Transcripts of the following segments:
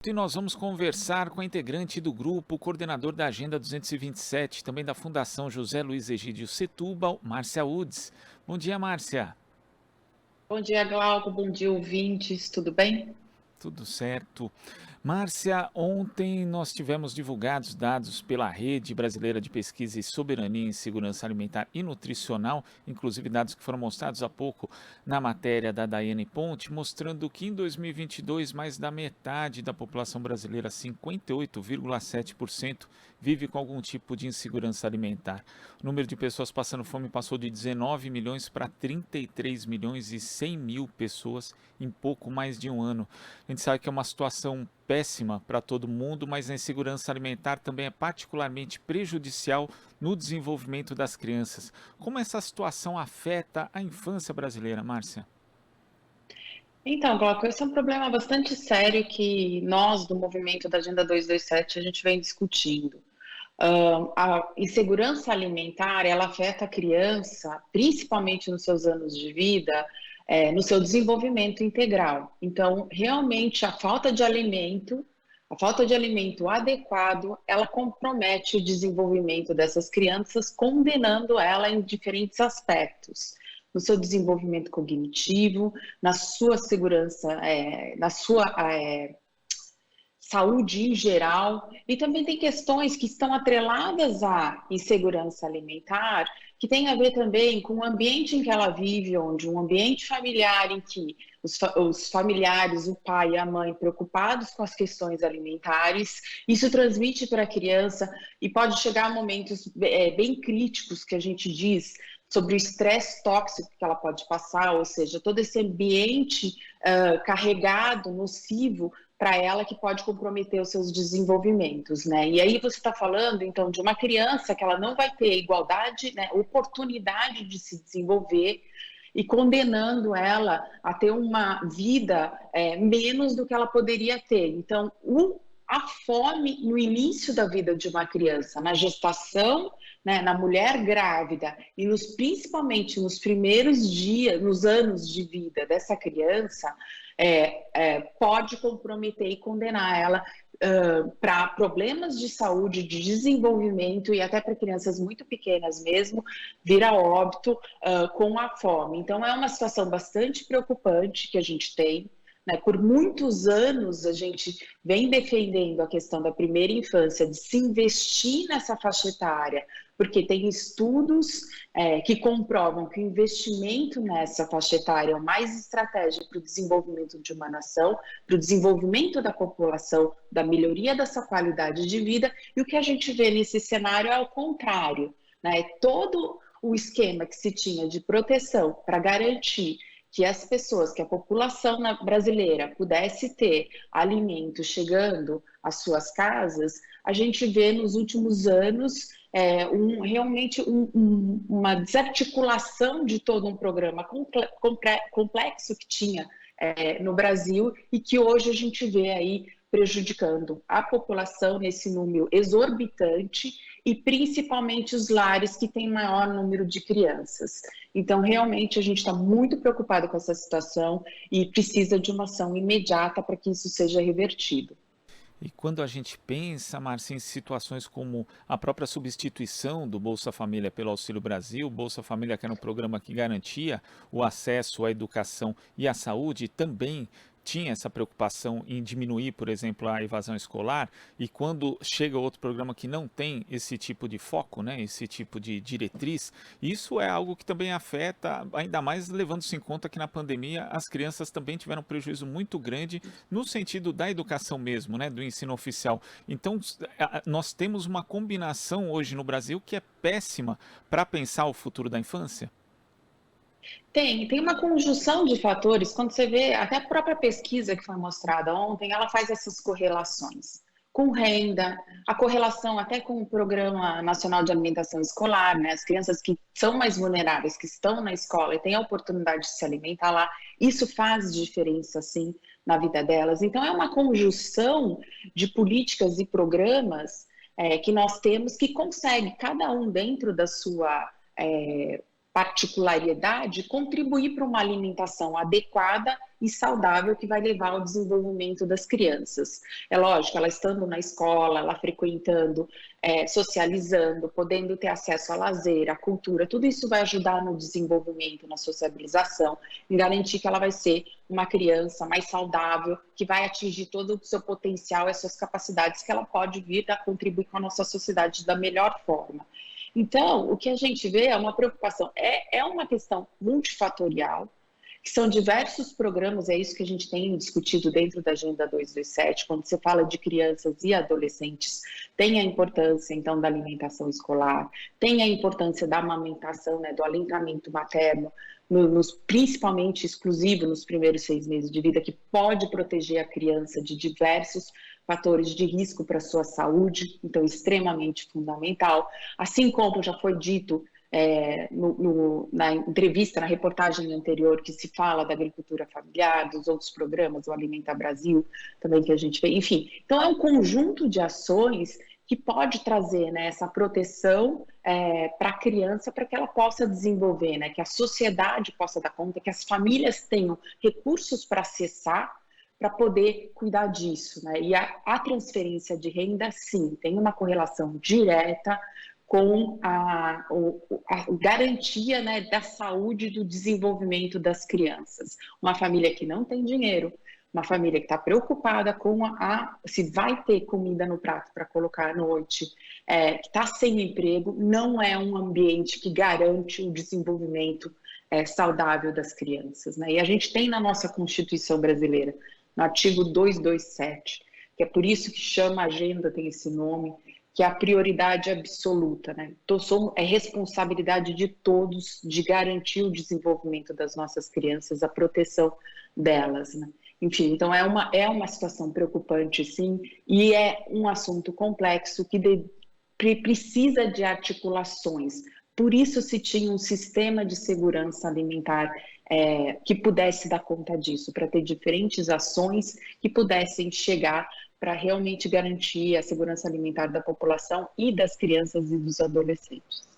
E nós vamos conversar com a integrante do grupo, coordenador da Agenda 227, também da Fundação José Luiz Egídio Setúbal, Márcia Udes. Bom dia, Márcia. Bom dia, Glauco. Bom dia, ouvintes. Tudo bem? Tudo certo. Márcia, ontem nós tivemos divulgados dados pela Rede Brasileira de Pesquisa e Soberania em Segurança Alimentar e Nutricional, inclusive dados que foram mostrados há pouco na matéria da Daiane Ponte, mostrando que em 2022 mais da metade da população brasileira, 58,7%, vive com algum tipo de insegurança alimentar. O número de pessoas passando fome passou de 19 milhões para 33 milhões e 100 mil pessoas em pouco mais de um ano. A gente sabe que é uma situação péssima para todo mundo, mas a insegurança alimentar também é particularmente prejudicial no desenvolvimento das crianças. Como essa situação afeta a infância brasileira, Márcia? Então, Glauco, esse é um problema bastante sério que nós, do movimento da Agenda 227, a gente vem discutindo. A insegurança alimentar, ela afeta a criança, principalmente nos seus anos de vida, no seu desenvolvimento integral. Então, realmente, a falta de alimento adequado, ela compromete o desenvolvimento dessas crianças, condenando ela em diferentes aspectos. No seu desenvolvimento cognitivo, na sua segurança, na sua saúde em geral, e também tem questões que estão atreladas à insegurança alimentar, que tem a ver também com o ambiente em que ela vive, onde um ambiente familiar em que os familiares, o pai e a mãe preocupados com as questões alimentares, isso transmite para a criança e pode chegar a momentos bem críticos que a gente diz sobre o estresse tóxico que ela pode passar, ou seja, todo esse ambiente carregado, nocivo, para ela que pode comprometer os seus desenvolvimentos, né? E aí você está falando, então, de uma criança que ela não vai ter igualdade, né, oportunidade de se desenvolver e condenando ela a ter uma vida menos do que ela poderia ter. Então, a fome no início da vida de uma criança, na gestação, né, na mulher grávida e principalmente nos primeiros dias, nos anos de vida dessa criança, pode comprometer e condenar ela para problemas de saúde, de desenvolvimento e até para crianças muito pequenas mesmo, vir a óbito com a fome. Então é uma situação bastante preocupante que a gente tem. Né? Por muitos anos a gente vem defendendo a questão da primeira infância, de se investir nessa faixa etária, porque tem estudos que comprovam que o investimento nessa faixa etária é o mais estratégico para o desenvolvimento de uma nação, para o desenvolvimento da população, da melhoria dessa qualidade de vida, e o que a gente vê nesse cenário é o contrário. Né? Todo o esquema que se tinha de proteção para garantir que as pessoas, que a população brasileira pudesse ter alimento chegando às suas casas, a gente vê nos últimos anos realmente uma desarticulação de todo um programa complexo que tinha no Brasil e que hoje a gente vê aí prejudicando a população nesse número exorbitante e principalmente os lares que têm maior número de crianças. Então, realmente, a gente está muito preocupado com essa situação e precisa de uma ação imediata para que isso seja revertido. E quando a gente pensa, Márcia, em situações como a própria substituição do Bolsa Família pelo Auxílio Brasil, o Bolsa Família que era um programa que garantia o acesso à educação e à saúde, também tinha essa preocupação em diminuir, por exemplo, a evasão escolar, e quando chega outro programa que não tem esse tipo de foco, né, esse tipo de diretriz, isso é algo que também afeta, ainda mais levando-se em conta que na pandemia as crianças também tiveram um prejuízo muito grande no sentido da educação mesmo, né, do ensino oficial. Então, nós temos uma combinação hoje no Brasil que é péssima para pensar o futuro da infância. Tem uma conjunção de fatores, quando você vê, até a própria pesquisa que foi mostrada ontem, ela faz essas correlações com renda, a correlação até com o Programa Nacional de Alimentação Escolar, né? As crianças que são mais vulneráveis, que estão na escola e têm a oportunidade de se alimentar lá, isso faz diferença, sim, na vida delas. Então, é uma conjunção de políticas e programas que nós temos que consegue, cada um dentro da sua particularidade, contribuir para uma alimentação adequada e saudável que vai levar ao desenvolvimento das crianças. É lógico, ela estando na escola, ela frequentando, socializando, podendo ter acesso a lazer, à cultura, tudo isso vai ajudar no desenvolvimento, na sociabilização, em garantir que ela vai ser uma criança mais saudável, que vai atingir todo o seu potencial e as suas capacidades que ela pode vir a contribuir com a nossa sociedade da melhor forma. Então, o que a gente vê é uma preocupação, é uma questão multifatorial, que são diversos programas, é isso que a gente tem discutido dentro da Agenda 227, quando você fala de crianças e adolescentes, tem a importância, então, da alimentação escolar, tem a importância da amamentação, né, do aleitamento materno, principalmente exclusivo nos primeiros 6 meses de vida, que pode proteger a criança de diversos fatores de risco para a sua saúde, então extremamente fundamental. Assim como já foi dito na entrevista, na reportagem anterior, que se fala da agricultura familiar, dos outros programas, o Alimenta Brasil, também que a gente vê, enfim. Então é um conjunto de ações que pode trazer, né, essa proteção para a criança, para que ela possa desenvolver, né, que a sociedade possa dar conta, que as famílias tenham recursos para acessar, para poder cuidar disso, né? E a transferência de renda, sim, tem uma correlação direta com a garantia, né, da saúde e do desenvolvimento das crianças. Uma família que não tem dinheiro, uma família que está preocupada com se vai ter comida no prato para colocar à noite, que está sem emprego, não é um ambiente que garante o desenvolvimento saudável das crianças, né? E a gente tem na nossa Constituição brasileira, no artigo 227, que é por isso que chama a agenda, tem esse nome, que é a prioridade absoluta, né? Então, é responsabilidade de todos de garantir o desenvolvimento das nossas crianças, a proteção delas, né? Enfim, então é uma situação preocupante, sim, e é um assunto complexo que precisa de articulações. Por isso se tinha um sistema de segurança alimentar que pudesse dar conta disso, para ter diferentes ações que pudessem chegar para realmente garantir a segurança alimentar da população e das crianças e dos adolescentes.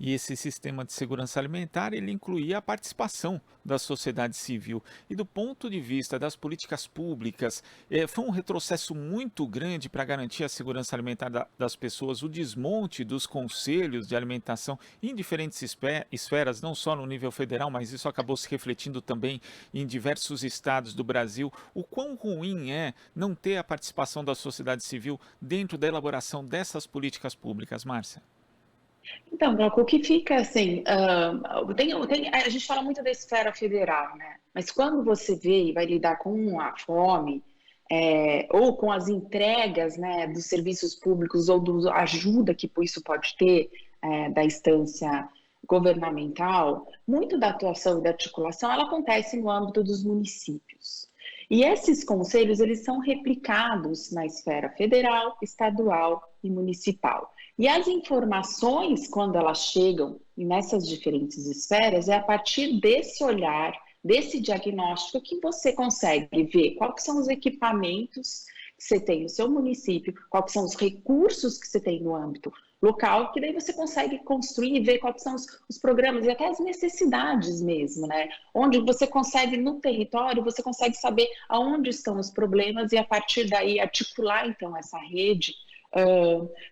E esse sistema de segurança alimentar, ele incluía a participação da sociedade civil. E do ponto de vista das políticas públicas, foi um retrocesso muito grande para garantir a segurança alimentar das pessoas, o desmonte dos conselhos de alimentação em diferentes esferas, não só no nível federal, mas isso acabou se refletindo também em diversos estados do Brasil. O quão ruim é não ter a participação da sociedade civil dentro da elaboração dessas políticas públicas, Márcia? Então, Glauco, o que fica assim, a gente fala muito da esfera federal, né? Mas quando você vê e vai lidar com a fome, ou com as entregas, né, dos serviços públicos ou da ajuda que isso pode ter da instância governamental, muito da atuação e da articulação, ela acontece no âmbito dos municípios. E esses conselhos, eles são replicados na esfera federal, estadual e municipal. E as informações, quando elas chegam nessas diferentes esferas, é a partir desse olhar, desse diagnóstico, que você consegue ver quais são os equipamentos que você tem no seu município, quais são os recursos que você tem no âmbito local, que daí você consegue construir e ver quais são os programas e até as necessidades mesmo, né? Onde você consegue, no território, você consegue saber aonde estão os problemas e a partir daí articular, então, essa rede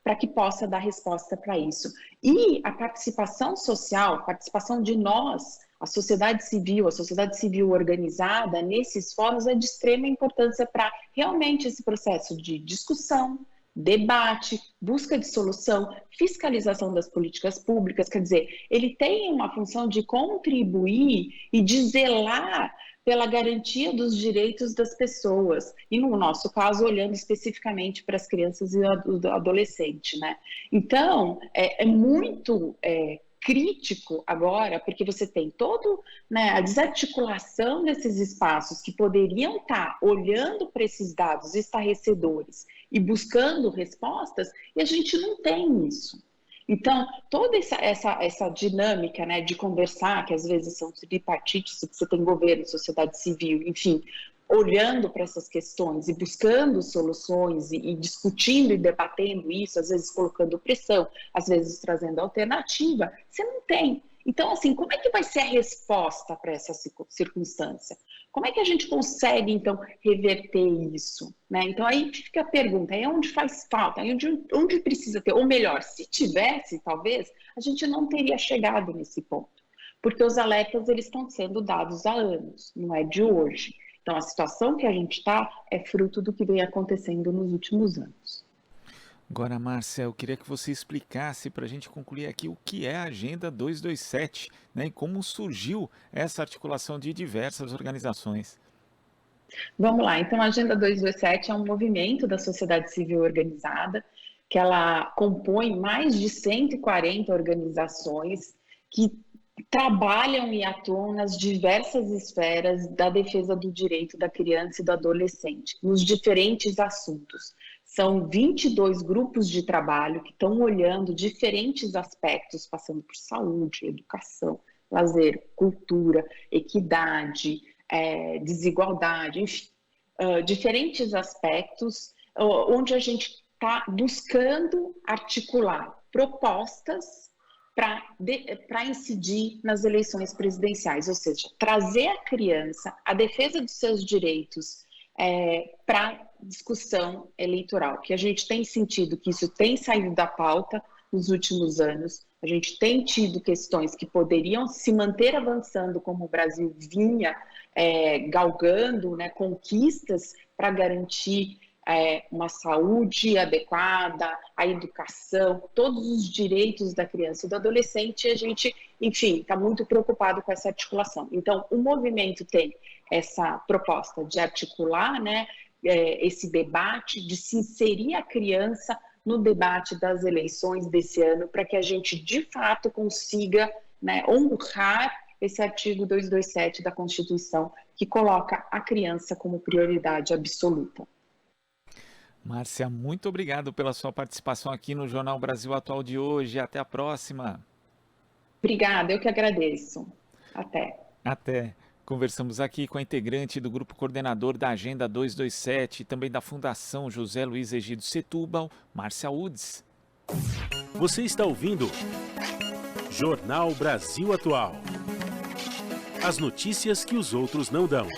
para que possa dar resposta para isso. E a participação social, a participação de nós, a sociedade civil organizada nesses fóruns é de extrema importância para realmente esse processo de discussão, debate, busca de solução, fiscalização das políticas públicas, quer dizer, ele tem uma função de contribuir e de zelar pela garantia dos direitos das pessoas, e no nosso caso, olhando especificamente para as crianças e adolescentes, né? Então, é muito crítico agora, porque você tem todo, né, a desarticulação desses espaços que poderiam estar olhando para esses dados estarrecedores e buscando respostas, e a gente não tem isso. Então, toda essa dinâmica, né, de conversar, que às vezes são tripartites, que você tem governo, sociedade civil, enfim, olhando para essas questões e buscando soluções e discutindo e debatendo isso, às vezes colocando pressão, às vezes trazendo alternativa, você não tem. Então, assim, como é que vai ser a resposta para essa circunstância? Como é que a gente consegue, então, reverter isso? Né? Então, aí fica a pergunta, aí onde faz falta, aí onde precisa ter, ou melhor, se tivesse, talvez, a gente não teria chegado nesse ponto. Porque os alertas, eles estão sendo dados há anos, não é de hoje. Então, a situação que a gente está é fruto do que vem acontecendo nos últimos anos. Agora, Márcia, eu queria que você explicasse para a gente concluir aqui o que é a Agenda 227, né, e como surgiu essa articulação de diversas organizações. Vamos lá, então a Agenda 227 é um movimento da sociedade civil organizada, que ela compõe mais de 140 organizações que trabalham e atuam nas diversas esferas da defesa do direito da criança e do adolescente, nos diferentes assuntos. São 22 grupos de trabalho que estão olhando diferentes aspectos, passando por saúde, educação, lazer, cultura, equidade, desigualdade, enfim, diferentes aspectos, onde a gente está buscando articular propostas para incidir nas eleições presidenciais, ou seja, trazer a criança, a defesa dos seus direitos para discussão eleitoral, que a gente tem sentido que isso tem saído da pauta nos últimos anos, a gente tem tido questões que poderiam se manter avançando como o Brasil vinha galgando, né, conquistas para garantir uma saúde adequada, a educação, todos os direitos da criança e do adolescente, e a gente, enfim, está muito preocupado com essa articulação. Então, o movimento tem essa proposta de articular, né, esse debate, de se inserir a criança no debate das eleições desse ano, para que a gente, de fato, consiga, né, honrar esse artigo 227 da Constituição, que coloca a criança como prioridade absoluta. Márcia, muito obrigado pela sua participação aqui no Jornal Brasil Atual de hoje. Até a próxima. Obrigada, eu que agradeço. Até. Até. Conversamos aqui com a integrante do grupo coordenador da Agenda 227 e também da Fundação José Luiz Egidio Setúbal, Márcia Udes. Você está ouvindo Jornal Brasil Atual. As notícias que os outros não dão.